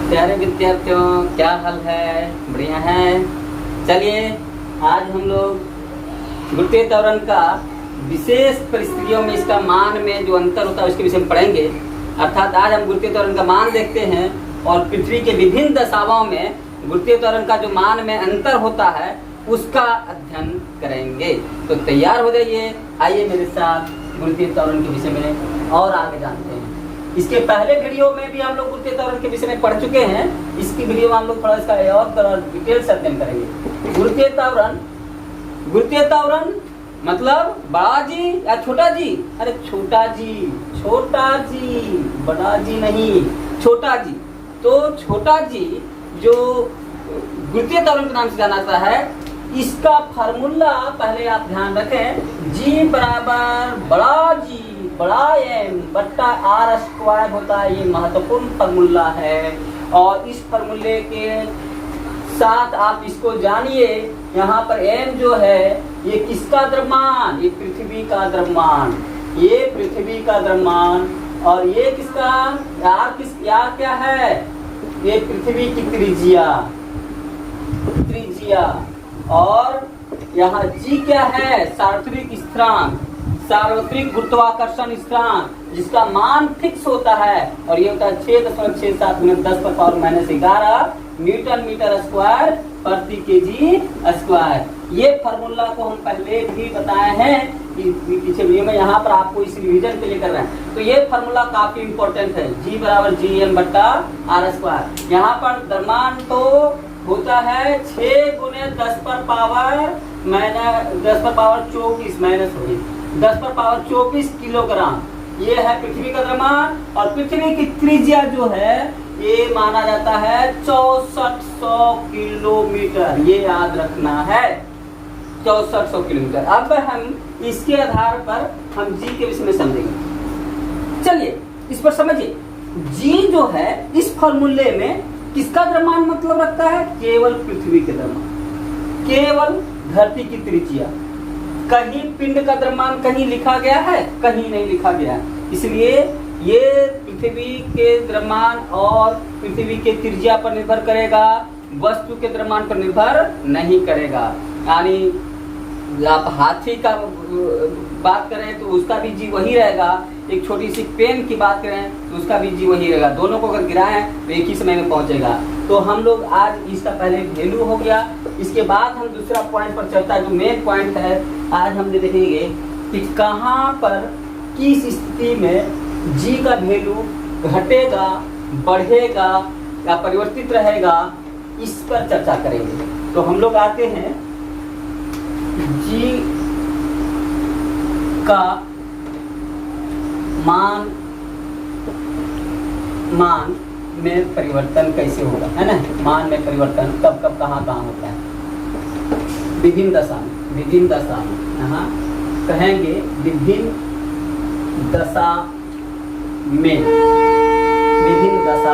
प्यारे विद्यार्थियों, क्या हाल है? बढ़िया है। चलिए आज हम लोग गुरुत्वीय त्वरण का विशेष परिस्थितियों में इसका मान में जो अंतर होता है उसके विषय में पढ़ेंगे। अर्थात आज हम गुरुत्वीय त्वरण का मान देखते हैं और पृथ्वी के विभिन्न दशाओं में गुरुत्वीय त्वरण का जो मान में अंतर होता है उसका अध्ययन करेंगे। तो तैयार हो जाइए, आइए मेरे साथ गुरुत्वीय त्वरण के विषय में और आगे जानते हैं। इसके पहले वीडियो में भी हम लोग गुरुत्वीय त्वरण के विषय में पढ़ चुके हैं। इसकी वीडियो में हम लोग थोड़ा इसका और डिटेल से अध्ययन करेंगे। गुरुत्वीय त्वरण मतलब बड़ा जी या छोटा जी? अरे छोटा जी, बड़ा जी नहीं, छोटा जी। तो छोटा जी जो गुरुत्वीय त्वरण के नाम से जाना जाता है, इसका फार्मूला पहले आप ध्यान रखें। G बराबर बड़ा जी बड़ा M बट्टा आर स्क्वायर होता है। ये महत्वपूर्ण फार्मूला है और इस फार्मूले के साथ आप इसको जानिए। यहाँ पर M जो है ये किसका द्रव्यमान? ये पृथ्वी का द्रव्यमान, ये पृथ्वी का द्रव्यमान। और ये किसका यार क्या है? ये पृथ्वी की त्रिज्या। और यहाँ G क्या है? सार्वत्रिक स्थिरांक, सार्वत्रिक गुरुत्वाकर्षण स्थिरांक, जिसका मान फिक्स होता है और ये होता है 6.67 × 10⁻⁻11 न्यूटन मीटर स्क्वायर प्रति केजी स्क्वायर। ये फार्मूला को हम पहले भी बताए हैं कि पीछे वीडियो में। यहाँ पर आपको इस रिवीजन के लिए कर रहे हैं। तो ये फार्मूला काफी इंपॉर्टेंट है। G बराबर Gm बट्टा आर स्क्वायर। यहाँ पर द्रव्यमान तो होता है 6 × 10⁻24 माइनस हो गई 10⁻24 किलोग्राम। ये है पृथ्वी का द्रव्यमान। और पृथ्वी की त्रिज्या जो है ये माना जाता है 6400 किलोमीटर। ये याद रखना है, 6400 किलोमीटर। अब हम इसके आधार पर हम जी के विषय में समझेंगे। चलिए इस पर समझिए। जी जो है इस फॉर्मूले में किसका द्रव्यमान मतलब रखता है? केवल पृथ्वी के द्रव्यमान, केवल धरती की त्रिज्या। कहीं पिंड का द्रव्यमान कहीं लिखा गया है? कहीं नहीं लिखा गया है। इसलिए ये पृथ्वी के द्रव्यमान और पृथ्वी के त्रिज्या पर निर्भर करेगा, वस्तु के द्रव्यमान पर निर्भर नहीं करेगा। यानी आप हाथी का बात करें तो उसका भी जी वही रहेगा। एक छोटी सी पेन की बात करें तो उसका भी जी वही रहेगा। दोनों को अगर गिराएं तो एक ही समय में पहुंचेगा। तो हम लोग आज इसका पहले वैल्यू हो गया। इसके बाद हम दूसरा पॉइंट पर चलता है, जो मेन पॉइंट है। आज हम देखेंगे कि कहाँ पर किस स्थिति में जी का वैल्यू घटेगा, बढ़ेगा या परिवर्तित रहेगा, इस पर चर्चा करेंगे। तो हम लोग आते हैं जी का मान में परिवर्तन कैसे होगा, है ना? मान में परिवर्तन कब कब कहाँ होता है? विभिन्न दशा में यहाँ कहेंगे विभिन्न दशा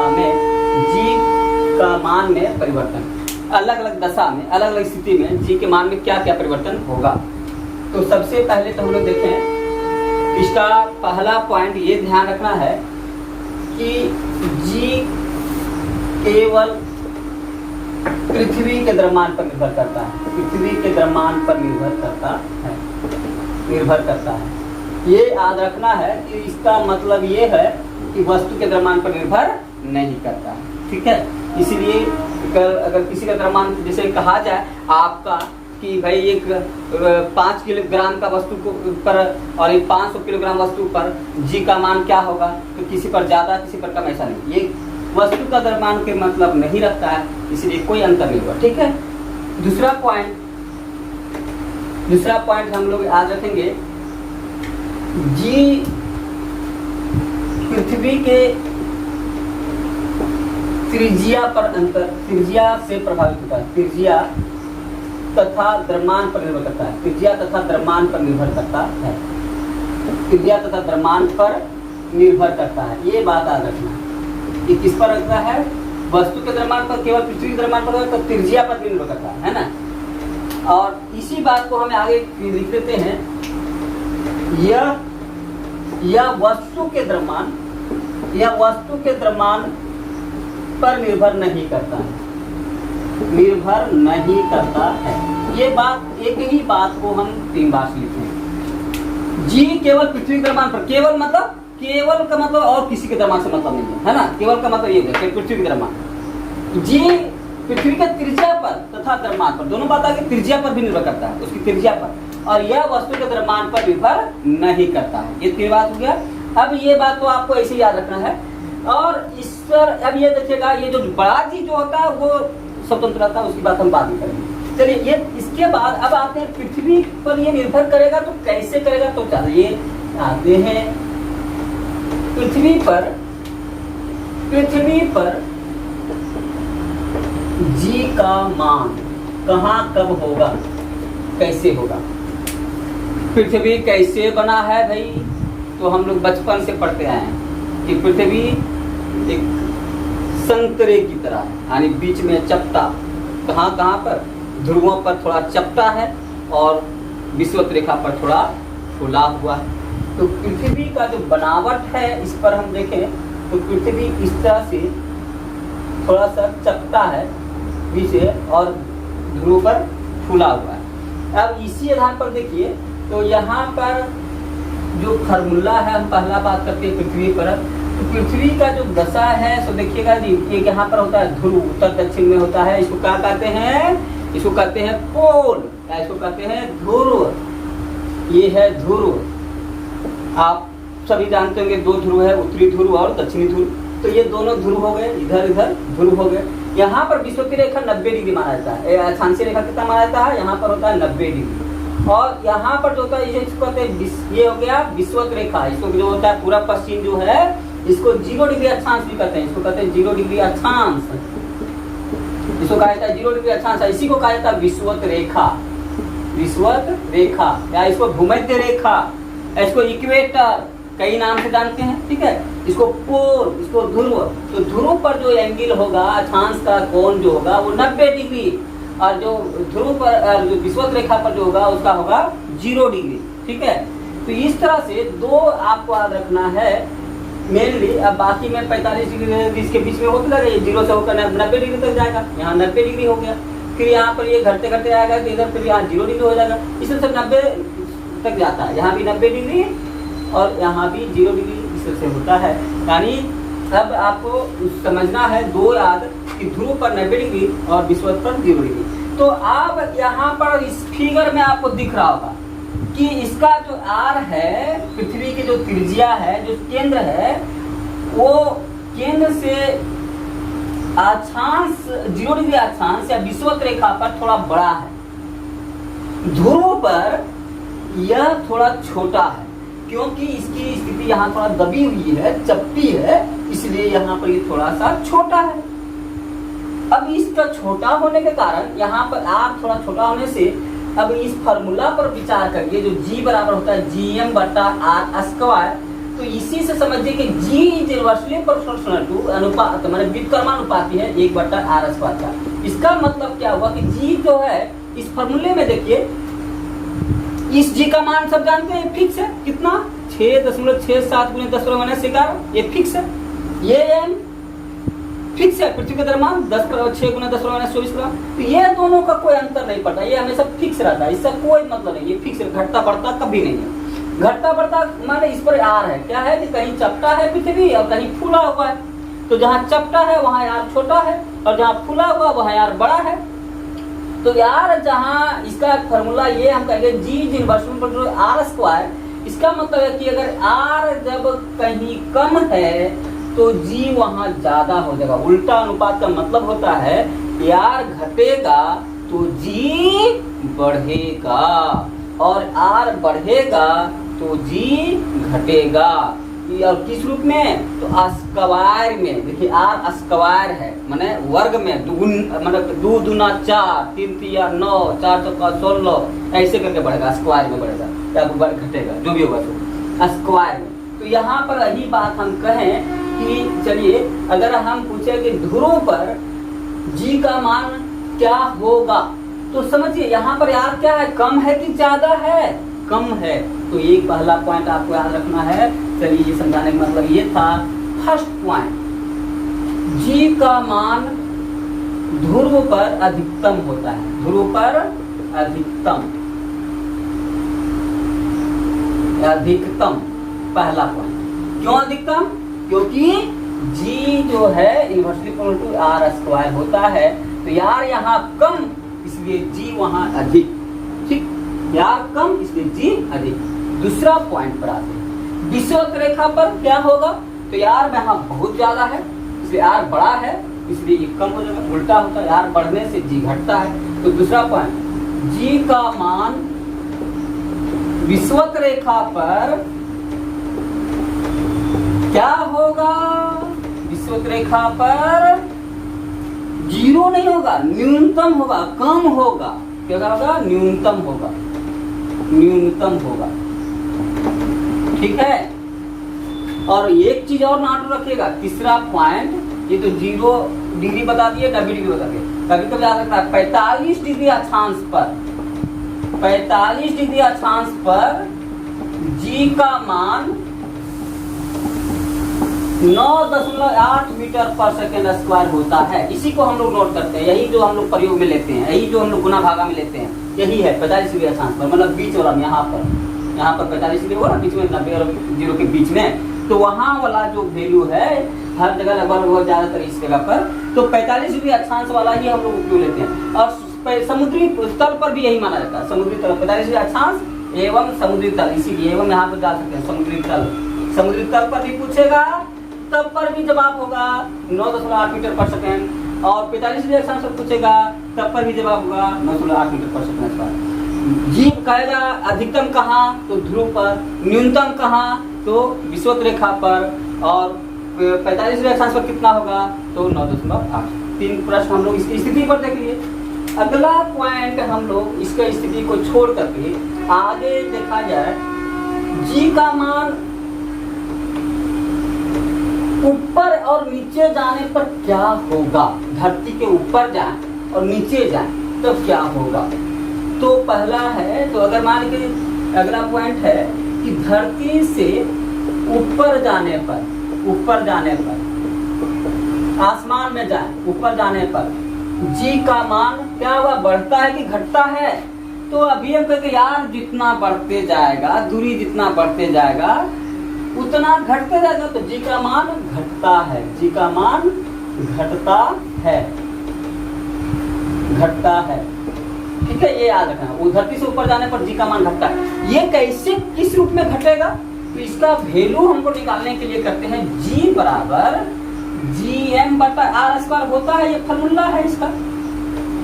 में जी का मान में परिवर्तन। अलग अलग दशा में, अलग अलग स्थिति में जी के मान में क्या क्या परिवर्तन होगा। तो सबसे पहले तो हम लोग देखें, इसका पहला पॉइंट ये ध्यान रखना है कि जी केवल पृथ्वी के द्रव्यमान पर निर्भर करता है। पृथ्वी के द्रव्यमान पर निर्भर करता है। ये याद रखना है कि इसका मतलब ये है कि वस्तु के द्रव्यमान पर निर्भर नहीं करता है। ठीक है? इसीलिए अगर किसी का द्रव्यमान जैसे कहा जाए आपका कि भाई एक 5 किलोग्राम का वस्तु पर और एक 500 किलोग्राम वस्तु पर जी का मान क्या होगा, तो किसी पर ज्यादा किसी पर कम, ऐसा नहीं। ये वस्तु का द्रव्यमान के मतलब नहीं रखता है, इसलिए कोई अंतर नहीं हुआ। ठीक है? दूसरा पॉइंट हम लोग याद रखेंगे। जी पृथ्वी के त्रिज्या पर अंतर, त्रिज्या से प्रभावित होता है। त्रिज्या तथा द्रव्यमान पर निर्भर करता है। त्रिज्या तथा द्रव्यमान पर निर्भर करता है। ये बात याद रखना है। ये किस पर रखता है? वस्तु के द्रव्यमान पर, केवल पृथ्वी के द्रव्यमान पर, तो त्रिज्या पर निर्भर करता है ना? और इसी बात को हमें आगे लिख देते हैं। यह वस्तु के द्रव्यमान पर निर्भर नहीं करता है, निर्भर नहीं करता है। ये बात, एक ही बात को हम 3 बार से लिखते हैं। जी केवल पृथ्वी के द्रव्यमान पर, केवल मतलब, केवल का मतलब और किसी के द्रव्यमान से मतलब नहीं है ना, केवल का मतलब ये है पृथ्वी के द्रव्यमान। जी पृथ्वी के त्रिज्या पर तथा द्रव्यमान पर, दोनों बात आगे, त्रिज्या पर भी निर्भर करता है, उसकी त्रिज्या पर, और यह वस्तु के द्रव्यमान पर निर्भर नहीं करता है। ये 3 बात हो गया। अब ये बात तो आपको ऐसे याद रखना है। और इस पर अब ये देखिएगा, ये जो बड़ा जी जो होता है वो स्वतंत्र रहता है, उसकी बात हम बाद में करेंगे। चलिए, ये इसके बाद अब आते हैं पृथ्वी पर ये निर्भर करेगा तो कैसे करेगा, तो चलिए आते हैं पृथ्वी पर जी का मान कहाँ कब होगा, कैसे होगा। पृथ्वी कैसे बना है भाई, तो हम लोग बचपन से पढ़ते आए हैं कि पृथ्वी एक संतरे की तरह है, यानी बीच में चपटा, कहाँ पर, ध्रुवों पर थोड़ा चपटा है और विषुवत रेखा पर थोड़ा फूला हुआ है। तो पृथ्वी का जो बनावट है, इस पर हम देखें तो पृथ्वी इस तरह से थोड़ा सा चपटा है बीच से और ध्रुव पर फूला हुआ है। अब इसी आधार पर देखिए, तो यहाँ पर जो फार्मूला है, हम पहला बात करते हैं पृथ्वी पर। तो पृथ्वी का जो दशा है, तो देखिएगा जी, एक यहाँ पर होता है ध्रुव, उत्तर दक्षिण में होता है, इसको क्या कहते हैं, इसको कहते हैं पोल, या इसको कहते हैं ध्रुव। ये है ध्रुव। आप सभी जानते होंगे 2 ध्रुव है, उत्तरी ध्रुव और दक्षिणी ध्रुव। तो ये दोनों ध्रुव हो गए, इधर इधर ध्रुव हो गए। यहाँ पर विश्व की रेखा 90 डिग्री माना जाता है, अक्षांशीय रेखा कितना माना जाता है, यहाँ पर होता है 90 डिग्री। और यहाँ पर जो होता है, इसको कहते हैं, ये हो गया विषुवत रेखा। इसको जो होता है पूरा पश्चिम जो है, इसको 0 डिग्री अक्षांश भी कहते हैं, इसको कहते हैं 0 डिग्री अक्षांश, इसको कहा जाता है 0 डिग्री अक्षांश। इसी को कहा जाता है विषुवत रेखा, विषुवत रेखा, या इसको भूमध्य रेखा, इसको इक्वेटर, कई नाम से जानते हैं, ठीक है। इसको पोल, इसको ध्रुव। तो ध्रुव पर जो एंगल होगा, अक्षांश का कोण जो होगा वो 90 डिग्री, और जो ध्रुव पर, जो विषुवत रेखा पर जो होगा उसका होगा 0 डिग्री, ठीक है। तो इस तरह से 2 आपको याद रखना है मेनली। अब बाकी में 45 डिग्री इसके बीच में होता है, 0 से होकर 90 डिग्री तक जाएगा, यहाँ 90 डिग्री हो गया। फिर यहाँ पर ये घटते घटते आएगा तो इधर फिर यहाँ 0 डिग्री हो जाएगा, इस तरह से 90 तक जाता है। यहाँ भी 90 डिग्री और यहाँ भी 0 डिग्री इस तरह से होता है। यानी अब आपको समझना है 2 याद, कि ध्रुव पर 90 डिग्री और विषुवत पर 0 डिग्री। तो अब यहाँ पर इस फिगर में आपको दिख रहा होगा कि इसका जो आर है, पृथ्वी की जो त्रिज्या है, जो केंद्र है, वो केंद्र से अक्षांश 0 डिग्री अक्षांश या विषुवत रेखा पर थोड़ा बड़ा है। ध्रुव पर यह थोड़ा छोटा है, क्योंकि इसकी स्थिति यहाँ थोड़ा दबी हुई है, चपटी है, इसलिए यहाँ पर ये थोड़ा सा छोटा है। अब इसका छोटा होने के कारण यहाँ पर आर थोड़ा छोटा होने से अब इस फार्मूला पर विचार करिए, जो G बराबर होता है GM/R²। तो इसी से समझिए कि G is inversely proportional to अनुपात, माने व्युत्क्रमानुपाती है 1/R² का। इसका मतलब क्या हुआ कि G जो है इस फार्मूले में देखिए, इस G का मान सब जानते हैं, फिक्स है, कितना 6.67 × 10⁻⁻11, ये फिक्स है। ये M फिक्स है, पृथ्वी का द्रव्यमान 10 × 6 × 10⁻24 ग्राम। तो ये दोनों का कोई अंतर नहीं पड़ता, ये हमेशा फिक्स रहता है, इसका कोई मतलब नहीं, ये फिक्स है, घटता बढ़ता कभी नहीं है। घटता बढ़ता माने इस पर आर है, क्या है कि कहीं चपटा है पृथ्वी और कहीं फूला हुआ है। तो जहाँ चपटा है वहाँ आर छोटा है, और जहाँ फूला हुआ वहाँ आर बड़ा है। तो यार जहाँ इसका फॉर्मूला ये हम कहेंगे G इनवर्स R²। इसका मतलब है कि अगर R जब कहीं कम है तो G वहाँ ज्यादा हो जाएगा। उल्टा अनुपात का मतलब होता है कि R घटेगा तो G बढ़ेगा, और R बढ़ेगा तो G घटेगा। और किस रूप में, तो स्क्वायर में। देखिए R² है, माने वर्ग में, दुगुन, मतलब 2 दूना 4, 3 तिया 9, 4 चौका 16, ऐसे करके बढ़ेगा, स्क्वायर में बढ़ेगा या घटेगा, जो भी होगा तो स्क्वायर में। तो यहाँ पर यही बात हम कहें कि चलिए अगर हम पूछे कि ध्रुव पर G का मान क्या होगा, तो समझिए यहाँ पर यार क्या है, कम है कि ज्यादा है, कम है। तो ये पहला पॉइंट आपको याद रखना है। चलिए ये समझाने का मतलब ये था फर्स्ट पॉइंट। जी का मान ध्रुव पर अधिकतम होता है, ध्रुव पर अधिकतम, अधिकतम पहला पॉइंट। क्यों अधिकतम? क्योंकि जी जो है inversely equal to r square होता है, तो यार यहाँ कम इसलिए जी वहां अधिक, ठीक, यार कम इसलिए जी अधिक। दूसरा पॉइंट पर आते हैं, विषुवत रेखा पर क्या होगा? तो यार यहाँ बहुत ज्यादा है इसलिए आर बड़ा है, इसलिए ये कम हो जाएगा, उल्टा होता है, यार बढ़ने से जी घटता है। तो दूसरा पॉइंट, जी का मान विषुवत रेखा पर क्या होगा? विषुवत रेखा पर जीरो नहीं होगा, न्यूनतम होगा, कम होगा। क्या होगा? न्यूनतम होगा, न्यूनतम होगा, ठीक है। और एक चीज और नाटू रखिएगा, तीसरा पॉइंट, ये तो 0 डिग्री बता दिए, 90 डिग्री बता दिए, कभी कभी आ सकता है 45 डिग्री अक्षांश पर, 45 डिग्री अक्षांश पर जी का मान 9.8 मीटर पर सेकेंड स्क्वायर होता है। इसी को हम लोग नोट करते हैं, यही जो हम लोग प्रयोग में लेते हैं, यही जो हम लोग गुना भागा में लेते हैं, यही है 45 डिग्री अक्षांश पर, मतलब बीच वाला यहाँ पर 45 डिग्री होगा, बीच में 90 और 0 के बीच में, तो वहाँ वाला जो वैल्यू है हर जगह लगभग बहुत ज्यादातर इस जगह पर, तो 45 डिग्री अक्षांश वाला ही हम लोग उपयोग लेते हैं। और समुद्री तल पर भी यही माना जाता है, समुद्री तल 45 डिग्री अक्षांश एवं समुद्री तल, इसीलिए एवं यहाँ पर डाल सकते हैं समुद्री तल। समुद्री तल पर भी पूछेगा तब पर भी जवाब होगा 9.8 मीटर पर सेकेंड, और 45 डिग्री अक्षांश पर पूछेगा तब पर भी जवाब होगा 9.8 मीटर पर सेकेंड। जी कहेगा अधिकतम कहाँ? तो ध्रुव पर। न्यूनतम कहाँ? तो विषुवत रेखा पर। और 45 डिग्री अक्षांश पर कितना होगा? तो 9.8। 3 प्रश्न हम लोग इसकी स्थिति पर देख लिए। अगला पॉइंट हम लोग इसका स्थिति को छोड़ करके आगे देखा जाए, जी का मान ऊपर और नीचे जाने पर क्या होगा? धरती के ऊपर जाए और नीचे जाए तो क्या होगा? तो पहला है, तो अगर मान के अगला पॉइंट है कि धरती से ऊपर जाने पर आसमान में जाए, ऊपर जाने पर जी का मान क्या हुआ? बढ़ता है कि घटता है? तो अभी हम कहते यार जितना बढ़ते जाएगा, दूरी जितना बढ़ते जाएगा उतना घटते जाएगा, तो जी का मान घटता है, जी का मान घटता है, घटता है, ठीक है, ये याद रखना। वो धरती से ऊपर जाने पर जी का मान घटता है। ये कैसे, किस रूप में घटेगा? तो इसका वैल्यू हमको निकालने के लिए करते हैं जी बराबर GM बटा आर स्क्वायर होता है, ये फॉर्मूला है इसका।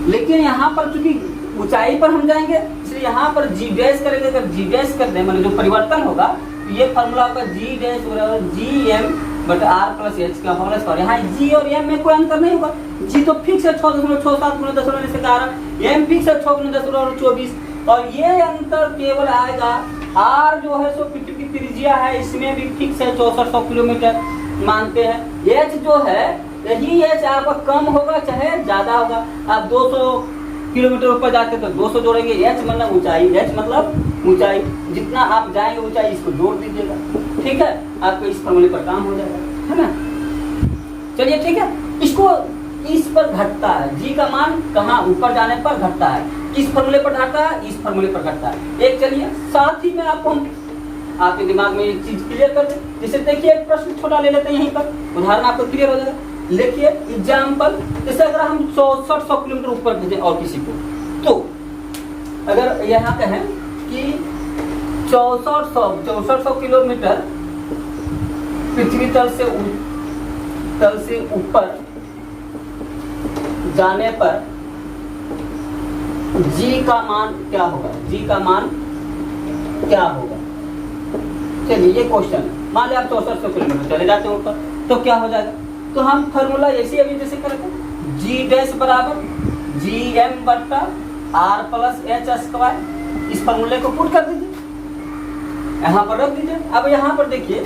लेकिन यहाँ पर चूंकि ऊंचाई पर हम जाएंगे इसलिए यहाँ पर जी डैश करेंगे, अगर जी डैश कर दें मतलब जो परिवर्तन होगा तो ये फॉर्मूला होगा जी डैश बराबर GM बटा आर प्लस एच का होल स्क्वायर। यहाँ जी और एम में कोई अंतर नहीं होगा, जी तो फिक्स है 6.67 गुना 10⁻⁴, एम फिक्स है 6 गुना 10⁻24, और ये अंतर केवल आएगा आर जो है सो पृथ्वी की त्रिज्या है, इसमें भी फिक्स है 6400 किलोमीटर मानते हैं। एच जो है यही एच आपका कम होगा चाहे ज्यादा होगा, आप 200 किलोमीटर ऊपर जाते तो 200 जोड़ेंगे, एच मतलब ऊंचाई, एच मतलब ऊंचाई, जितना आप जाएंगे ऊंचाई इसको जोड़ दीजिएगा, ठीक है, आपको इस फॉर्मूले पर काम हो जाएगा, है ना। चलिए ठीक है, इसको इस पर घटता है, जी का मान कहाँ? ऊपर जाने पर घटता है, किस फॉर्मूले पर घटता है? इस फॉर्मूले पर घटता है। एक चलिए साथ ही में आपको आपके दिमाग में एक चीज क्लियर कर दे, जैसे देखिए एक प्रश्न छोटा ले लेते हैं, यहीं पर उदाहरण आपको क्लियर हो जाएगा। लिखिए एग्जाम्पल, जैसे अगर हम 6400 किलोमीटर ऊपर भेजें और किसी को, तो अगर यहाँ कहें कि 6400 किलोमीटर पृथ्वी तल से ऊपर जाने पर जी का मान क्या होगा? जी का मान क्या होगा? चलिए ये क्वेश्चन है, मान लिया आप 6400 किलोमीटर चले जाते हैं ऊपर, तो क्या हो जाएगा? तो हम फॉर्मूला ऐसे अभी जैसे करते हैं, जी डैश बराबर GM बट्टा आर प्लस एच स्क्वायर, इस फॉर्मूले को पुट कर दीजिए, यहाँ पर रख दीजिए। अब यहाँ पर देखिए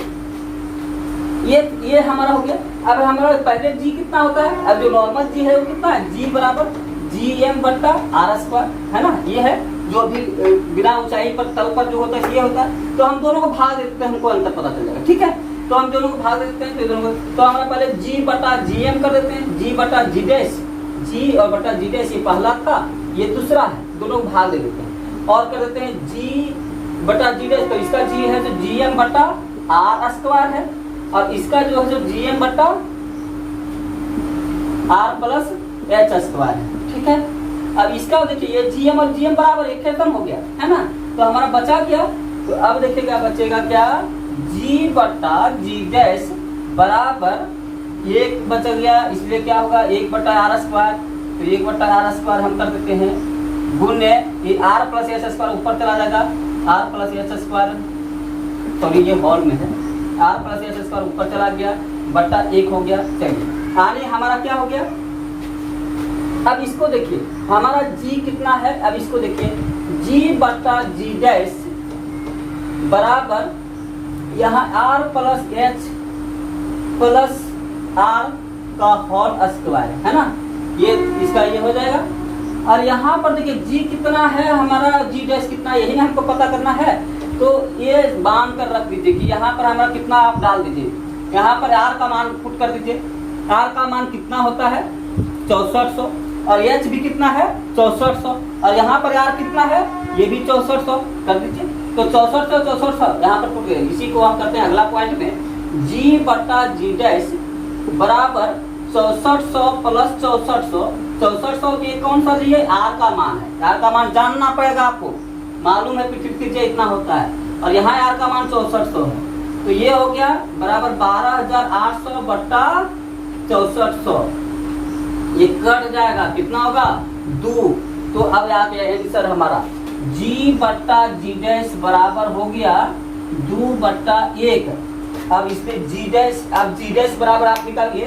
ये हमारा हो गया। अब हमारा पहले जी कितना होता है? अब जो नॉर्मल जी है वो कितना है? जी बराबर GM बट्टा आर स्क्वायर, है ना, ये है जो अभी बिना ऊंचाई पर तल पर जो होता है ये होता है। तो हम दोनों को भाग देते हैं, हमको अंतर पता चल जाएगा, ठीक है। तो हम दोनों को भाग देते हैं, तो हमारा पहले जी बटा जी एम कर देते हैं, जी बटा जी डैश, जी और बटा जी डैश ये पहला था, ये दूसरा है, दोनों को भाग दे देते हैं और कर देते हैं जी बटा जी डैश। तो इसका जी है जो जी एम बटा आर स्क्वायर है, और इसका जो है जो जी एम बटा आर प्लस एच स्क्वायर है, ठीक है। अब इसका देखिए ये जी एम और जी एम बराबर एक खत्म हो गया है ना, तो हमारा बचा क्या, तो अब देखिएगा बचेगा क्या, जी बटा जी डैश बराबर एक बच गया, इसलिए क्या होगा एक बटा आर स्क्वायर, तो एक बटा आर स्क्वायर हम कर देते हैं गुण्य ये आर प्लस एच स्क्वायर ऊपर चला जाएगा, r plus h square, sorry ये हॉल में है, आर प्लस एच स्क्वायर ऊपर चला गया बटा एक हो गया। चलिए आने हमारा क्या हो गया, अब इसको देखिए हमारा जी कितना है, अब इसको देखिए जी बटा जी डैश बराबर यहाँ r plus h plus r का होल स्क्वायर है ना, ये इसका ये हो जाएगा। और यहाँ पर देखिए जी कितना है हमारा, जी डैश कितना है यही हमको पता करना है, तो ये बांध कर रख दीजिए कि यहाँ पर हमारा कितना आप डाल दीजिए, यहाँ पर आर का मान पुट कर दीजिए, आर का मान कितना होता है 6400, और एच भी कितना है 6400, और यहाँ पर आर कितना है ये भी 6400 कर दीजिए, तो 6400 यहाँ पर पुट गए। इसी को हम करते हैं अगला पॉइंट में, जी बटा जी डैश बराबर 6400 प्लस 6400 ये कौन सा जी है, आर का मान है, आर का मान जानना पड़ेगा आपको, मालूम है पृथ्वी त्रिज्या इतना होता है, और यहाँ आर का मान 6400 है, तो ये हो गया बराबर 12800 बटा 6400, ये कट जाएगा कितना होगा 2, तो अब यहाँ पे आंसर हमारा जी बटा जी डैश बराबर हो गया 2 बटा 1। अब इसमें जी डैश, अब जी डैश बराबर आप निकालिए,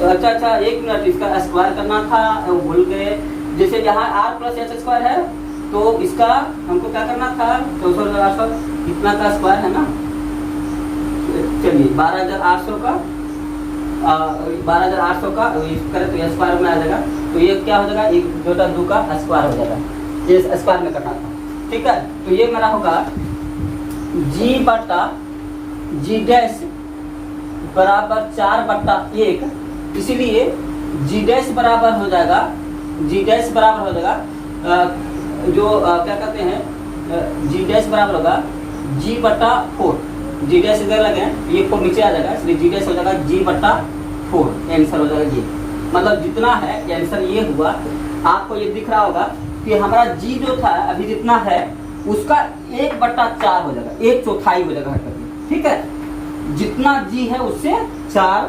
अच्छा एक मिनट, इसका स्क्वायर करना था भूल गए, जैसे यहाँ आर प्लस एच स्क्वायर है तो इसका हमको क्या करना था 6400 इतना का स्क्वायर है ना, चलिए 12800 का 12800 का करें तो स्क्वायर में आ जाएगा, तो ये क्या हो जाएगा 1 बटा 2 का स्क्वायर हो जाएगा, ये स्क्वायर में करना था, ठीक है। तो ये मेरा होगा जी बटा जी डैश बराबर 4 बटा 1, इसलिए जी डैश बराबर हो जाएगा, जी डैश बराबर हो जाएगा क्या कहते हैं जी डैश बराबर होगा जी बटा 4, जी डैश इधर लगे ये 4 नीचे आ जाएगा, इसलिए जी डैश हो जाएगा जी बटा 4, आंसर हो जाएगा ये, मतलब जितना है आंसर ये हुआ। आपको ये दिख रहा होगा कि हमारा जी जो था अभी जितना है उसका 1 बटा 4 हो जाएगा, 1/4 हो जाएगा, ठीक है, जितना जी है उससे 4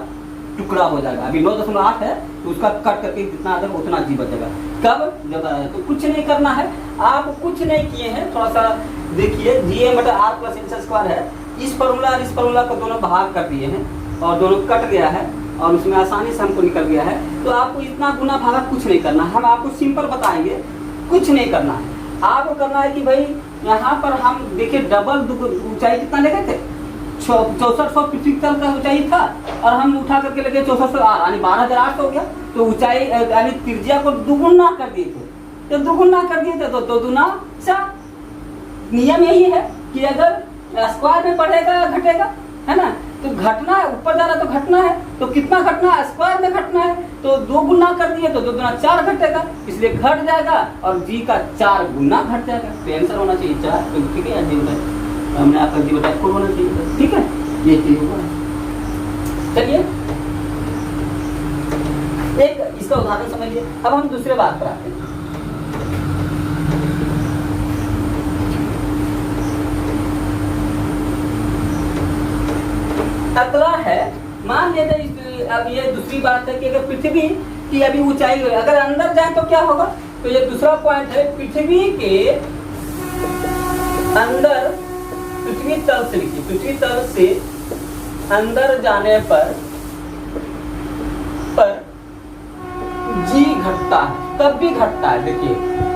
टुकड़ा हो जाएगा, अभी 9.8 है तो उसका कट करके जितना आ जाएगा उतना जी बचेगा, कब जब तो कुछ नहीं करना है, आप कुछ नहीं किए हैं, थोड़ा सा देखिए जी एम बटा आर प्लस एच स्क्वायर है, इस फॉर्मूला और इस फॉर्मूला को दोनों भाग कर दिए हैं और दोनों कट गया है और उसमें आसानी से हमको निकल गया है, तो आपको इतना गुना भागा कुछ नहीं करना, हम आपको सिंपल बताएंगे, कुछ नहीं करना है, आपको करना है कि भाई यहाँ पर हम देखिए डबल ऊंचाई कितना ले गए थे 6400 पृथ्वी तल का ऊंचाई था और हम उठा करके लगे 6400 यानी 12800 हो गया, तो ऊंचाई यानी त्रिज्या को दुगुना कर दिए थे, तो दुगुना कर दिए थे तो 2 दूना 4, नियम यही है कि अगर स्क्वायर में बढ़ेगा घटेगा है ना, तो घटना है ऊपर जा रहा तो घटना है, तो कितना घटना है स्क्वायर में घटना है, तो 2 गुना कर दिए तो 2 गुना 4 घटेगा, इसलिए घट जाएगा और जी का 4 गुना घट जाएगा, तो आंसर होना चाहिए 4, तो ठीक है जी बता हमने आपका जी बता 4 होना चाहिए, ठीक है ये चीज होगा। चलिए एक इसका उदाहरण समझिए, अब हम दूसरे बात पर आते हैं। अगला है मान लेते अब ये दूसरी बात है कि अगर पृथ्वी की अभी ऊंचाई अगर अंदर जाए तो क्या होगा, तो ये दूसरा पॉइंट है, पृथ्वी के अंदर पृथ्वी तल से लिखिए, पृथ्वी तल से अंदर जाने पर जी घटता है, तब भी घटता है, देखिए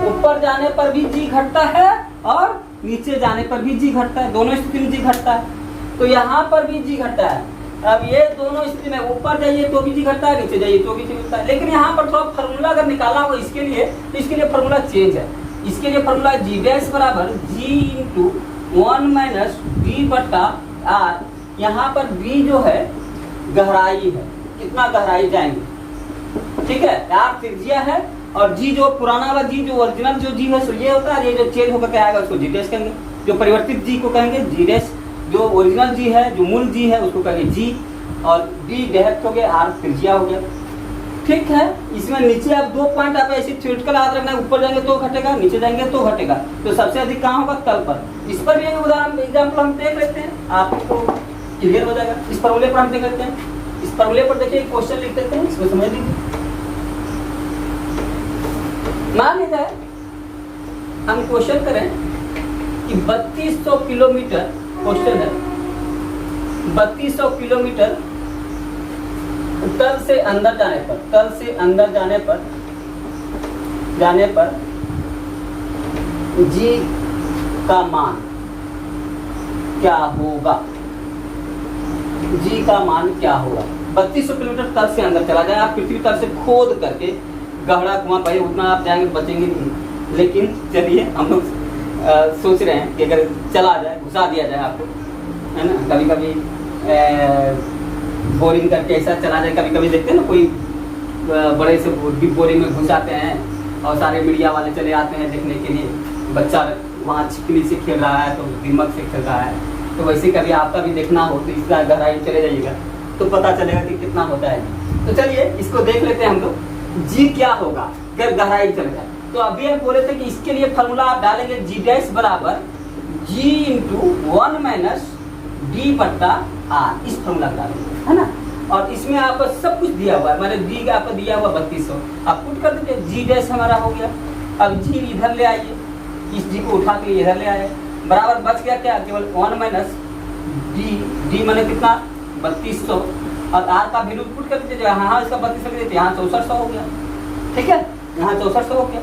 ऊपर जाने पर भी जी घटता है और नीचे जाने पर भी जी घटता है, दोनों स्थिति में जी घटता है, तो यहाँ पर भी जी घटता है। अब ये दोनों स्थिति में ऊपर जाइए तो भी जी घटता है, नीचे जाइए तो भी जी घटता है, लेकिन यहाँ पर थोड़ा फॉर्मूला अगर निकाला हो इसके लिए तो इसके लिए फॉर्मूला चेंज है, इसके लिए फॉर्मूला जी डैश बराबर जी इंटू 1 माइनस डी बटा आर। यहाँ पर बी जो है गहराई है, कितना गहराई जाएंगे, ठीक है। आर त्रिज्या है और जी जो पुराना वाला जी जो ओरिजिनल जो जी है सो ये होता है, ये जो चेंज होकर के आएगा उसको जी डैश कहेंगे, जो परिवर्तित जी को कहेंगे जी डैश, जो ओरिजिनल जी है जो मूल जी है उसको कहेंगे जी, और डी डेप्थ हो गया, आर त्रिज्या हो गया, ठीक है। इसमें नीचे आप 2 पॉइंट आप ऐसे थ्योरेटिकल याद रखना है, ऊपर जाएंगे तो घटेगा, नीचे जाएंगे तो घटेगा, तो सबसे अधिक कहाँ होगा, तल पर। इस पर भी एक उदाहरण एग्जाम्पल हम देख लेते हैं, आपको क्लियर हो जाएगा। इस फॉर्मूले पर हम देख लेते हैं, इस फॉर्मूले पर देखिए क्वेश्चन लिख देते हैं, इसको समझ लीजिए। मान लीजिए हम क्वेश्चन करें कि 3200 किलोमीटर, क्वेश्चन है 3200 किलोमीटर तल से अंदर जाने पर, तल से अंदर जाने पर जी का मान क्या होगा, जी का मान क्या होगा। 3200 किलोमीटर तल से अंदर चला जाए, आप पृथ्वी तल से खोद करके गहरा कुआं पाइए, उतना आप जाएंगे बचेंगे नहीं, लेकिन चलिए हम लोग सोच रहे हैं कि अगर चला जाए, घुसा दिया जाए आपको, है ना। कभी कभी बोरिंग करके ऐसा चला जाए, कभी कभी देखते हैं ना कोई बड़े से डीप बोरिंग में घुसाते हैं और सारे मीडिया वाले चले आते हैं देखने के लिए, बच्चा वहाँ छिपकली से खेल रहा है तो दीमक से खेल रहा है, तो वैसे कभी आपका भी देखना हो तो इसका गहराई चले जाइएगा तो पता चलेगा कि कितना होता है। तो चलिए इसको देख लेते हैं हम लोग, जी क्या होगा अगर गहराई चले जाए। तो अभी हम बोले थे कि इसके लिए फॉर्मूला आप डालेंगे जी डैश बराबर जी इंटू 1 माइनस डी बट्टा आर, इस फॉर्मूला डालेंगे, है ना। और इसमें आपको सब कुछ दिया हुआ है, मतलब डी आपको दिया हुआ 3200, आप पुट कर दीजिए, जी डैश हमारा हो गया। अब जी इधर ले आइए, इस जी को उठा के इधर ले आए, बराबर बच गया क्या, केवल 1 माइनस डी, डी मैंने कितना 3200, और आर का वैल्यू पुट कर दीजिए, यहाँ इसका 3200 देते, यहाँ 6400 हो गया, ठीक है, यहाँ 6400 हो गया।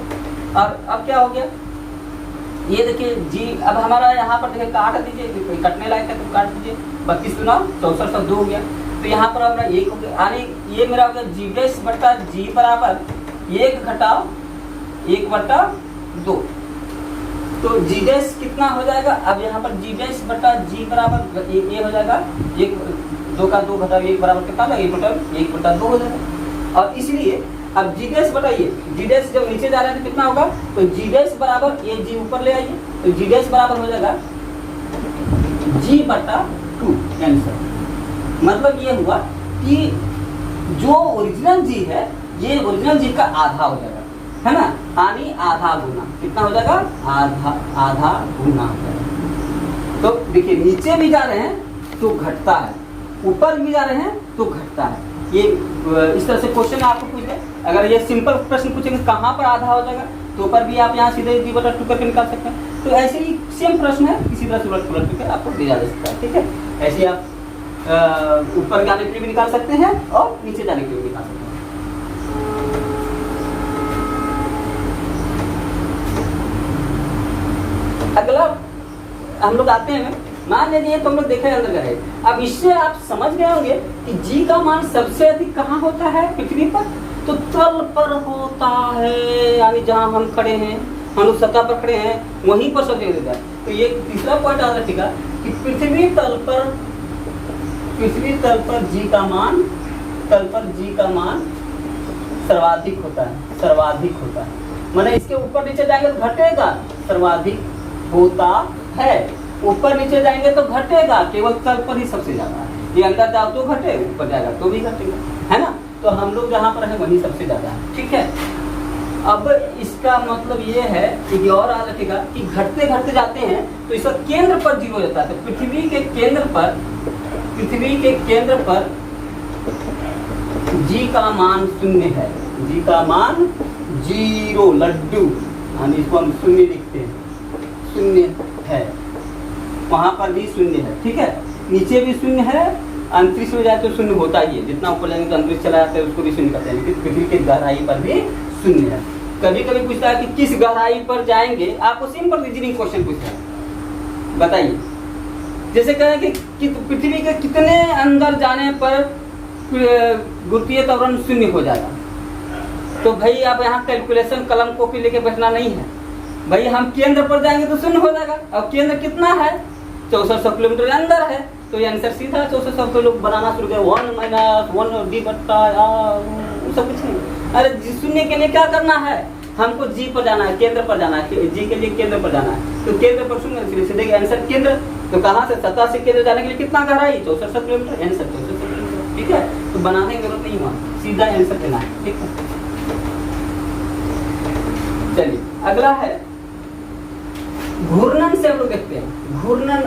और अब क्या हो गया, ये देखिए जी, अब हमारा यहाँ पर देखिए काट दीजिए, कटने लायक है तो काट दीजिए, 32 गुना 6402 हो गया, तो यहाँ पर हमारा 1 हो गया, यानी ये मेरा हो गया जी डैश बट्टा जी बराबर 1 घटाओ 1/2, तो जी डैश कितना हो जाएगा, अब यहाँ पर जी डैश बट्टा जी बराबर ये हो जाएगा 1, 2 का 2 घटाओ 1 बराबर कितना होगा 1/2 हो जाएगा। और इसलिए अब जी डैश बताइए, जी डैश जब नीचे जा रहे हैं तो कितना होगा, तो जी डैश बराबर ये जी ऊपर ले आइए, तो जी डैश बराबर हो जाएगा जी बटा 2 आंसर। मतलब ये हुआ कि जो ओरिजिनल जी है ये ओरिजिनल जी का आधा हो जाएगा, है ना, यानी आधा गुना, कितना हो जाएगा, आधा गुना हो जाएगा। तो देखिए नीचे भी जा रहे हैं तो घटता है, ऊपर भी जा रहे हैं तो घटता है। ये इस तरह से क्वेश्चन आपको पूछ रहे, अगर ये सिंपल प्रश्न पूछेंगे कहाँ पर आधा हो जाएगा, तो ऊपर भी आप यहाँ सीधे जी बटा 2 करके निकाल सकते हैं। तो ऐसे ही सेम प्रश्न है, किसी तरह से उलट पुलट करके आपको दिया जा सकता है, ठीक है। ऐसे आप ऊपर जाने के लिए भी निकाल सकते हैं और नीचे जाने के लिए भी निकाल सकते हैं। अगला हम लोग आते हैं, मान लीजिए तो हम लोग देखे अंदर गए, अब इससे आप समझ गए होंगे कि जी का मान सबसे अधिक कहाँ होता है पृथ्वी पर, तो तल पर होता है, यानी जहाँ हम खड़े हैं, हम लोग सतह पर खड़े हैं वहीं पर सबसे अधिक है। तो ये तीसरा पॉइंट याद रखिएगा कि पृथ्वी तल पर जी का मान, तल पर जी का मान सर्वाधिक होता है, सर्वाधिक होता है। माने इसके ऊपर नीचे जाएंगे तो घटेगा, सर्वाधिक होता है, ऊपर नीचे जाएंगे तो घटेगा, केवल तल पर ही सबसे ज्यादा है। ये अंदर जाओ तो घटे, ऊपर जाएगा तो भी घटेगा, है ना। तो हम लोग जहाँ पर है वहीं सबसे ज्यादा है, ठीक है। अब इसका मतलब ये है कि और याद रखिएगा कि घटते घटते जाते हैं तो इसका केंद्र पर जीरो जाता है, तो पृथ्वी के केंद्र पर जी का मान 0 है, जी का मान 0, लड्डू, यानी इसको हम 0 लिखते हैं, 0 है, वहां पर भी 0 है, ठीक है। नीचे भी 0 है, अंतरिक्ष में जाए तो 0 होता ही है, जितना ऊपर जाएंगे तो अंतरिक्ष चला जाता है उसको भी 0 करते हैं, लेकिन पृथ्वी की गहराई पर भी 0 है। कभी कभी पूछता है कि किस गहराई पर जाएंगे, आपको सिंपल रीजनिंग क्वेश्चन पूछता है, बताइए। जैसे कहें कि पृथ्वी के कितने अंदर जाने पर गुरुत्वीय त्वरण 0 हो जाएगा, तो भाई आप यहाँ कैलकुलेशन कलम कॉपी लेके बैठना नहीं है, भाई हम केंद्र पर जाएंगे तो शून्य हो जाएगा। अब केंद्र कितना है, 6400 किलोमीटर अंदर है, तो ये आंसर सीधा 6400 को लोग बनाना शुरू किया, 1 - 1 d बट्टा सब कुछ नहीं। अरे शून्य के लिए क्या करना है, हमको जी पर जाना है, केंद्र पर जाना है, जी के लिए केंद्र पर जाना है, तो केंद्र पर शून्य सीधे आंसर केंद्र। तो कहाँ से सतह से केंद्र जाने के लिए कितना गहराई, 6400 किलोमीटर, आंसर 6400 किलोमीटर। ठीक है, तो बनाने की जरूरत नहीं हुआ, सीधा आंसर देना है। ठीक है, चलिए अगला है घूर्णन से हम लोग देखते हैं। घूर्णन,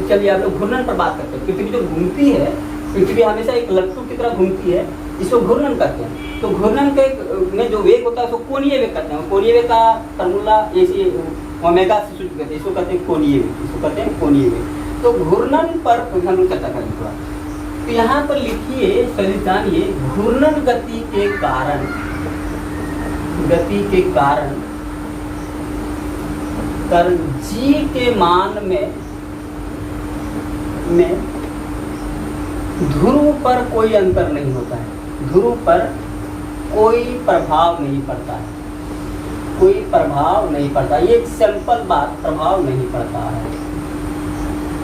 चलिए आप लोग घूर्णन पर बात करते हैं। पृथ्वी जो घूमती है, पृथ्वी हमेशा एक लट्टू की तरह घूमती है, इसको घूर्णन करते हैं। तो घूर्णन के में जो वेग होता है उसको कोणीय वेग कहते हैं। कोणीय वेग का फॉर्मूला ऐसे ओमेगा से सूचित करते हैं, इसको कहते हैं कोणीय वेग, इसको कहते हैं कोणीय वेग। तो घूर्णन पर हम लोग चर्चा करेंगे थोड़ा। तो यहाँ पर लिखिए, चलिए जानिए, घूर्णन गति के कारण, गति के कारण जी के मान में ध्रुव पर कोई अंतर नहीं होता है, ध्रुव पर कोई प्रभाव नहीं पड़ता है, कोई प्रभाव नहीं पड़ता। ये एक सिंपल बात, प्रभाव नहीं पड़ता है।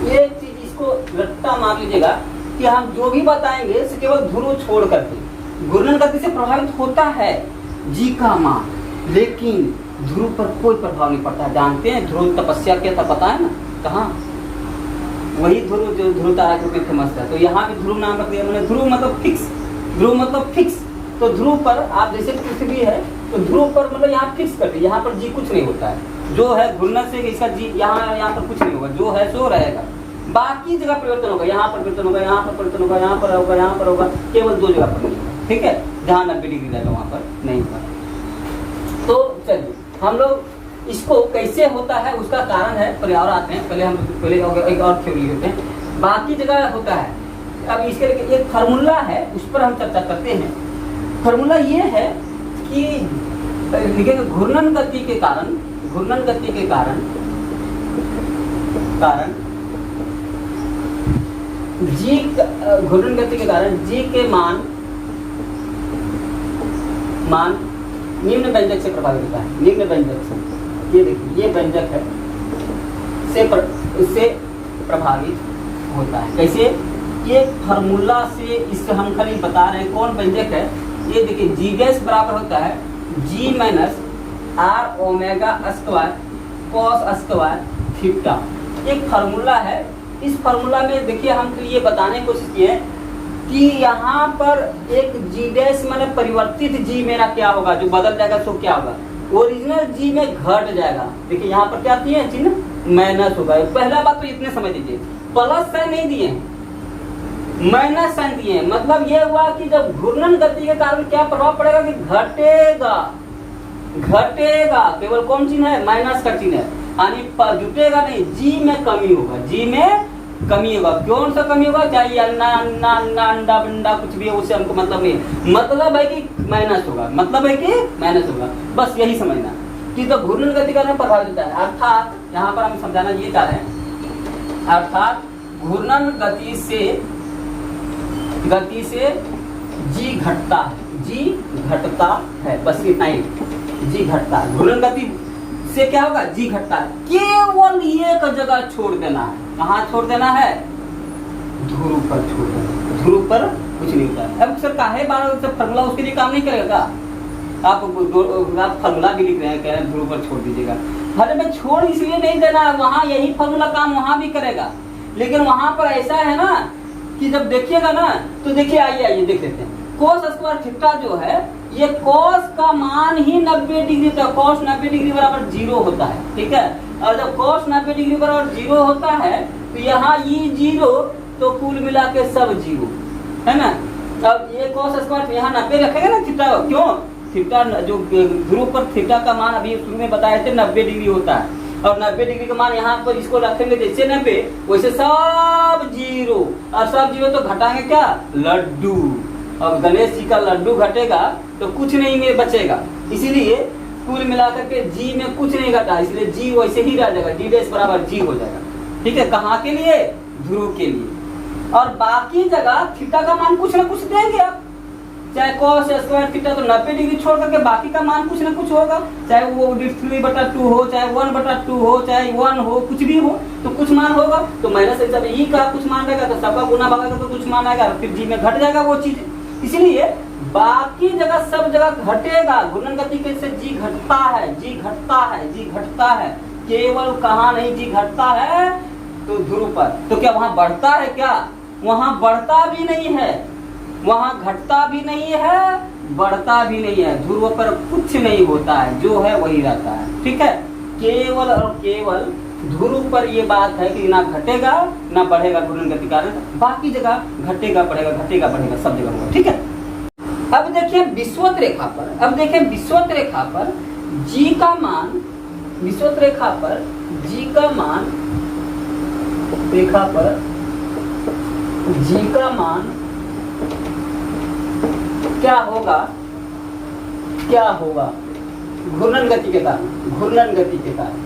ये चीज इसको रट्टा मार लीजिएगा कि हम जो भी बताएंगे इसे केवल ध्रुव छोड़ करके। घूर्णन गति से प्रभावित होता है जी का मान, लेकिन ध्रुव पर कोई प्रभाव नहीं पड़ता। जानते हैं ध्रुव तपस्या क्या था, पता है ना, कहाँ, वही ध्रुव जो ध्रुव तारा के रूप में फेमस था। तो यहाँ भी ध्रुव नाम रख दिया मैंने, ध्रुव मतलब फिक्स, ध्रुव मतलब फिक्स। तो ध्रुव पर आप जैसे पृथ्वी है तो ध्रुव पर मतलब यहाँ फिक्स कर दिया, यहाँ पर जी कुछ नहीं होता है। जो है घूर्णन से इसका जी यहाँ पर कुछ नहीं होगा, जो है सो रहेगा। बाकी जगह परिवर्तन होगा, यहाँ पर परिवर्तन होगा, यहाँ पर परिवर्तन होगा, यहाँ पर होगा, यहाँ पर होगा, केवल 2 जगह पर नहीं होगा। ठीक है, जहाँ 90 डिग्री रहेगा वहाँ पर नहीं होगा। तो चलिए हम लोग इसको कैसे होता है उसका कारण है, पर्यावरण आते हैं। पहले हम एक और थ्योरी लेते हैं, बाकी जगह होता है। अब इसके लिए एक फार्मूला है, उस पर हम चर्चा करते हैं। फार्मूला ये है कि लिखेंगे घूर्णन गति के कारण, घूर्णन गति के कारण जी, घूर्णन गति के कारण जी के मान निम्न व्यंजक से प्रभावित होता है। निम्न व्यंजक से, ये देखिए ये व्यंजक है, इससे प्रभावित होता है। कैसे, ये फार्मूला से इससे हम खाली बता रहे हैं कौन व्यंजक है। ये देखिए जी डैश बराबर होता है G - R omega square cos square theta. एक फार्मूला है। इस फार्मूला में देखिए हम ये बताने की कोशिश किए कि यहाँ पर एक जी डैश मैंने परिवर्तित जी मेरा क्या होगा, जो बदल जाएगा तो क्या होगा, ओरिजिनल जी में घट जाएगा। देखिए यहाँ पर क्या दिए चिन्ह, माइनस होगा। पहला बात तो इतने समझ लीजिए, प्लस साइन नहीं दिए, माइनस साइन दिए। मतलब ये हुआ कि जब घूर्णन गति के कारण क्या प्रभाव पड़ेगा कि घटेगा, घटेगा, केवल कौन चिन्ह है, माइनस का चिन्ह है, यानी जुटेगा नहीं, जी में कमी होगा, जी में कमी होगा। कौन सा कमी होगा, चाहे अन्ना अन्ना अन्ना अंडा बंडा कुछ भी है, उससे हमको मतलब नहीं, मतलब है कि माइनस होगा, मतलब है कि माइनस होगा। बस यही समझना कि तो घूर्णन गति का प्रभावित होता है। अर्थात यहाँ पर हम समझाना ये चाह रहे हैं, अर्थात घूर्णन गति से जी घटता है, जी घटता है, बस इतना ही, जी घटता है। घूर्णन गति से क्या होगा, जी घटता है। केवल एक जगह छोड़ देना है, कहाँ छोड़ देना है, ध्रुव पर छोड़ देना, ध्रुव पर कुछ नहीं होता है। अब सर काहे बार फॉर्मूला उसके लिए काम नहीं करेगा, आप फॉर्मूला भी लिख रहे हैं, कह रहे हैं ध्रुव पर छोड़ दीजिएगा। अरे मैं छोड़ इसलिए नहीं देना, वहाँ यही फॉर्मूला काम वहाँ भी करेगा, लेकिन वहाँ पर ऐसा है ना कि जब देखिएगा ना तो देखिए, आइए देख लेते हैं। कोस स्क्वायर थीटा जो है, ये कोस का मान ही 90 डिग्री का, कोस 90 डिग्री बराबर 0 होता है। ठीक है, और जब कोस 90 डिग्री बराबर 0 होता है तो यहाँ ये 0, तो कुल मिला के सब 0 है ना। अब ये कोस स्क्वायर यहाँ 90 रखेगा ना थीटा, क्यों, थीटा जो ध्रुव पर थीटा का मान अभी शुरू में बताए थे 90 डिग्री होता है, और 90 डिग्री का मान यहाँ पर इसको रखेंगे जैसे 90, वैसे सब 0, और सब 0 तो घटाएंगे क्या, लड्डू। अब गणेश जी का लड्डू घटेगा तो कुछ नहीं में बचेगा, इसीलिए कुल मिलाकर के जी में कुछ नहीं घटा, इसलिए जी वैसे ही रह जाएगा, डी डैश बराबर जी हो जाएगा। ठीक है, कहाँ के लिए, ध्रुव के लिए। और बाकी जगह थीटा का मान कुछ ना कुछ देंगे आप, चाहे cos स्क्वायर थीटा, तो 90 डिग्री छोड़ करके बाकी का मान कुछ ना कुछ होगा, चाहे वो √3/2 हो, चाहे 1/2 हो, चाहे 1 हो, कुछ भी हो तो कुछ मान होगा। तो माइनस जब ई का कुछ मान रहेगा तो सबका गुना भागा तो कुछ मान आएगा, फिर जी में घट जाएगा वो चीज। इसलिए बाकी जगह सब जगह घटेगा, घूर्णन गति से जी घटता है, जी घटता है, जी घटता है। केवल कहाँ नहीं जी घटता है, तो ध्रुव पर। तो क्या वहां बढ़ता है क्या? वहां बढ़ता भी नहीं है, वहां घटता भी नहीं है, बढ़ता भी नहीं है। ध्रुव पर कुछ नहीं होता है, जो है वही रहता है। ठीक है, केवल और केवल ध्रुव पर ये बात है कि ना घटेगा ना बढ़ेगा घूर्णन गति कारण, बाकी जगह घटेगा बढ़ेगा, घटेगा बढ़ेगा, सब जगह होगा। ठीक है, अब देखिए विषुवत रेखा पर, अब देखिए विषुवत रेखा पर जी का मान, विषुवत रेखा पर जी का मान, रेखा पर जी का मान क्या होगा, क्या होगा घूर्णन गति के कारण, घूर्णन गति के कारण।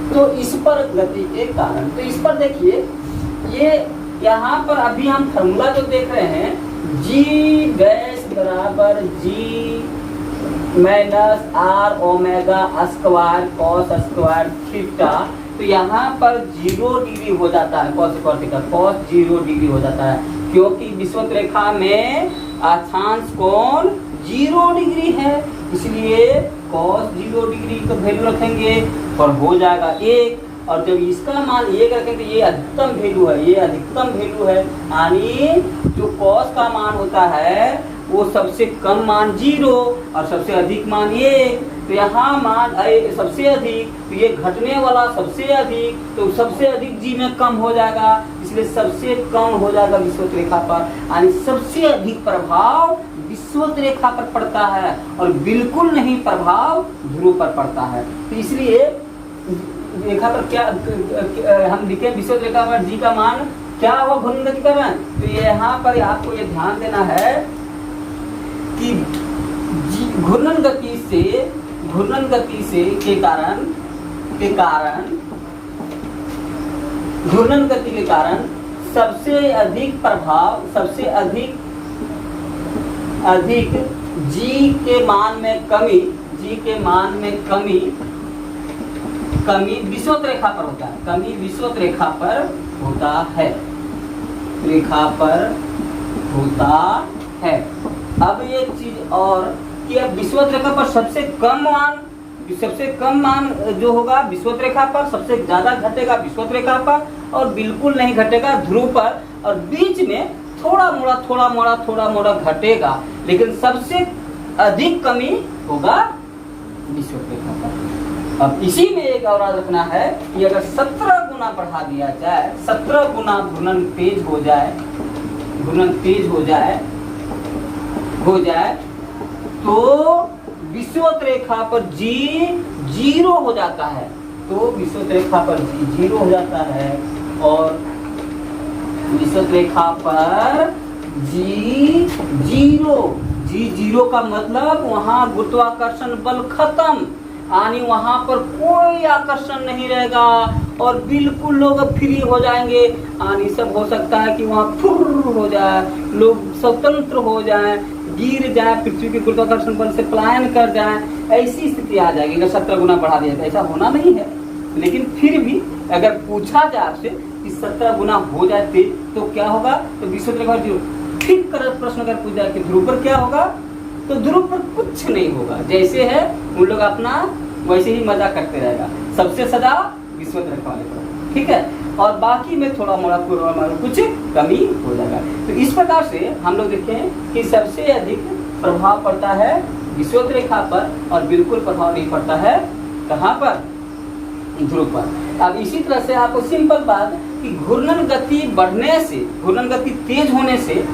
तो इस पर गति के कारण, तो इस पर देखिए ये यहाँ पर अभी हम फॉर्मूला जो देख रहे हैं, जी डैश बराबर G minus R omega square cos square theta. तो यहाँ पर 0 डिग्री हो जाता है, cos square theta, cos 0 degree हो जाता है, क्योंकि विषुवत रेखा में अक्षांश कोण 0 डिग्री है, इसलिए cos 0 डिग्री का वैल्यू रखेंगे और हो जाएगा 1। और जब इसका मान 1 रखेंगे तो ये अधिकतम वैल्यू है, ये अधिकतम वैल्यू है, यानी जो cos का मान होता है वो सबसे कम मान 0 और सबसे अधिक मान 1। तो यहाँ मान सबसे अधिक, तो ये घटने वाला सबसे अधिक, तो सबसे अधिक जी में कम हो जाएगा, इसलिए सबसे कम हो जाएगा विषुवत रेखा पर, यानी सबसे अधिक प्रभाव विषुवत रेखा पर पड़ता है और बिल्कुल नहीं प्रभाव ध्रुव पर पड़ता है। तो इसलिए रेखा पर क्या हम लिखे, विषुवत रेखा पर जी का मान क्या हुआ घूर्णन गति कारण। तो यहाँ पर आपको ये ध्यान देना है कि घूर्णन गति से, घूर्णन गति से के कारण घूर्णन गति के कारण सबसे अधिक प्रभाव, सबसे अधिक जी के मान में कमी, जी के मान में कमी विषुवत रेखा पर होता है, कमी विषुवत रेखा पर होता है, रेखा पर होता है। अब ये चीज और कि अब विषुवत रेखा पर सबसे कम मान जो होगा विषुवत रेखा पर, सबसे ज्यादा घटेगा विषुवत रेखा पर और बिल्कुल नहीं घटेगा ध्रुव पर, और बीच में थोड़ा मोड़ा घटेगा, लेकिन सबसे अधिक कमी होगा विषुवत रेखा पर। अब इसी में एक और रखना है कि अगर 17 गुना बढ़ा दिया जाए, 17 गुना घूर्णन तेज हो जाए, घूर्णन तेज हो जाए तो विषुवत रेखा पर जी 0 हो जाता है, तो विषुवत रेखा पर जी 0 हो जाता है और विषुवत रेखा पर जी 0 का मतलब वहां गुरुत्वाकर्षण बल खत्म, यानी वहां पर कोई आकर्षण नहीं रहेगा और बिल्कुल लोग फ्री हो जाएंगे, यानी सब हो सकता है कि वहां फुर्र हो जाए, लोग स्वतंत्र हो जाएं, गिर जाए, पृथ्वी के गुरुत्वाकर्षण बल से पलायन कर जाए, ऐसी स्थिति आ जाएगी अगर 17 गुना बढ़ा दिया। ऐसा होना नहीं है, लेकिन फिर भी अगर पूछा जाए आपसे कि 17 गुना हो जाए तो क्या होगा, तो विषुवत रेखा ठीक कर प्रश्न अगर पूछ जाए कि ध्रुव पर क्या होगा, तो ध्रुव पर कुछ नहीं होगा, जैसे है उन लोग अपना वैसे ही मजा करते रहेगा, सबसे सजा विषुवत रेखा वाले पर। ठीक है, और बाकी में थोड़ा मोड़ा कुछ कमी हो जाएगा। तो इस प्रकार से हम लोग देखें कि सबसे अधिक प्रभाव पड़ता है विषुवत रेखा पर और बिल्कुल प्रभाव नहीं पड़ता है कहाँ पर, ध्रुव पर। अब इसी तरह से आपको सिंपल बात कि घूर्णन गति बढ़ने से, घूर्णन गति तेज होने से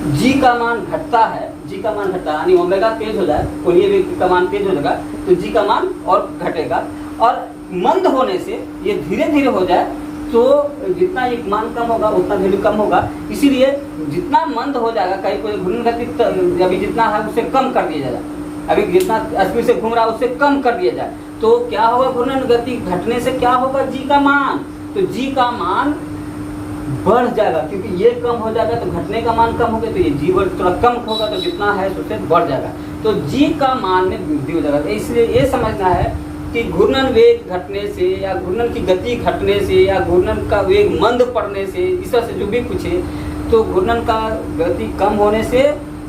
जी का मान घटता है, जी का मान घटता है, यानी ओमेगा तेज हो जाए, कोणीय वेग का मान तेज हो जाएगा तो जी का मान और घटेगा, और मंद होने से ये धीरे धीरे हो जाए तो जितना ये मान कम होगा उतना वैल्यू कम होगा, इसीलिए जितना मंद हो जाएगा, कहीं कोई घूर्णन गति अभी जितना है उससे कम कर दिया जाएगा, अभी जितना स्पीड से घूम रहा है उससे कम कर दिया जाए, तो क्या होगा, घूर्णन गति घटने से क्या होगा, जी का मान, तो जी का मान बढ़ जाएगा, क्योंकि ये कम हो जाएगा तो घटने का मान कम होगा, तो ये जी थोड़ा कम होगा तो जितना है उससे बढ़ जाएगा, तो जी का मान में वृद्धि हो जाएगा। इसलिए ये समझना है कि घूर्णन वेग घटने से या घूर्णन की गति घटने से या घूर्णन का वेग मंद पड़ने से, इस तरह से जो भी पूछे, तो घूर्णन का गति कम होने से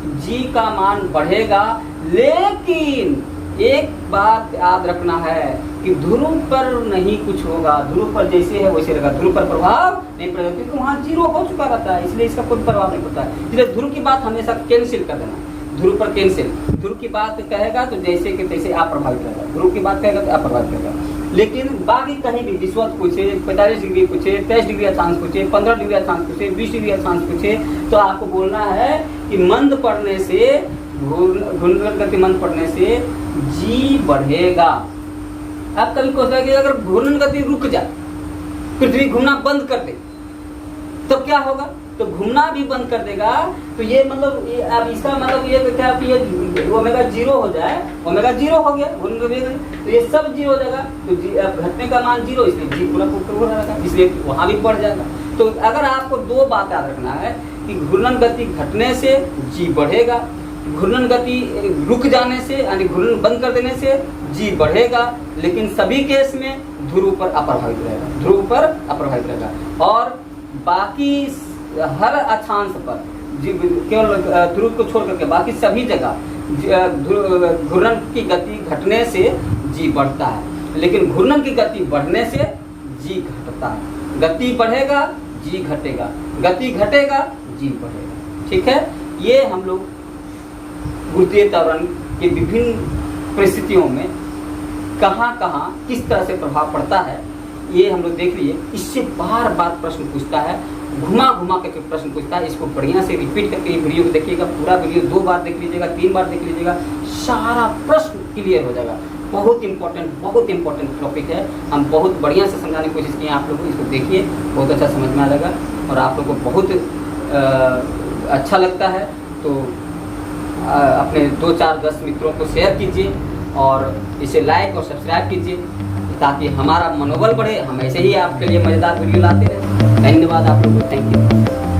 जी का मान बढ़ेगा। लेकिन एक बात याद रखना है कि ध्रुव पर नहीं कुछ होगा, ध्रुव पर जैसे है वैसे रहेगा, ध्रुव पर प्रभाव नहीं पड़ेगा, क्योंकि वहाँ जीरो हो चुका रहता है, इसलिए इसका कोई प्रभाव नहीं पड़ता है। इसलिए ध्रुव की बात हमेशा कैंसिल कर देना, ध्रुव पर कैंसिल। ध्रुव की बात कहेगा तो जैसे कि तैसे अप्रभावित रहेगा, ध्रुव की बात कहेगा तो अप्रभावित रहेगा। लेकिन बाकी कहीं भी विश्वत पूछे, 45 डिग्री पूछे, 23 डिग्री अक्षांश पूछे, 15 डिग्री अक्षांश पूछे, 20 डिग्री अक्षांश पूछे, तो आपको बोलना है कि मंद पड़ने से, घूर्णन गति मंद पड़ने से जी बढ़ेगा। अब कभी क्वेश्चन है कि अगर घूर्णन गति रुक जाए, पृथ्वी घूमना बंद कर दे, तो क्या होगा? तो घूमना भी बंद कर देगा, तो ये मतलब अब इसका मतलब ये क्या कि ये ओमेगा जीरो हो जाए, ओमेगा जीरो हो गया घूर्णन गति, तो ये सब जीरो हो जाएगा, तो जी अब घटने का मान जीरो, इसलिए जी पूरा हो जाएगा, इसलिए वहाँ भी बढ़ जाएगा। तो अगर आपको दो बात याद रखना है कि घूर्णन गति घटने से जी बढ़ेगा, घूर्णन गति रुक जाने से यानी घूर्णन बंद कर देने से जी बढ़ेगा, लेकिन सभी केस में ध्रुव पर अप्रभावित रहेगा, ध्रुव पर अप्रभावित रहेगा। और बाकी हर अक्षांश पर केवल ध्रुव को छोड़ करके बाकी सभी जगह घूर्णन की गति घटने से जी बढ़ता है, लेकिन घूर्णन की गति बढ़ने से जी घटता है। गति बढ़ेगा जी घटेगा, गति घटेगा जी बढ़ेगा। ठीक है, ये हम लोग गुरुत्वीय त्वरण के विभिन्न परिस्थितियों में कहाँ कहाँ किस तरह से प्रभाव पड़ता है ये हम लोग देख लिए। इससे बार बार प्रश्न पूछता है, घुमा घुमा करके प्रश्न पूछता है। इसको बढ़िया से रिपीट करके ये वीडियो को देखिएगा, पूरा वीडियो 2 बार देख लीजिएगा, 3 बार देख लीजिएगा, सारा प्रश्न क्लियर हो जाएगा। बहुत इंपॉर्टेंट टॉपिक है, हम बहुत बढ़िया से समझाने की कोशिश की आप लोगों को। इसको देखिए, बहुत अच्छा समझ में आ जाएगा और आप लोग को बहुत अच्छा लगता है तो अपने 2-4-10 मित्रों को शेयर कीजिए और इसे लाइक और सब्सक्राइब कीजिए ताकि हमारा मनोबल बढ़े, हम ऐसे ही आपके लिए मज़ेदार वीडियो लाते रहें। धन्यवाद आप लोगों को, थैंक यू।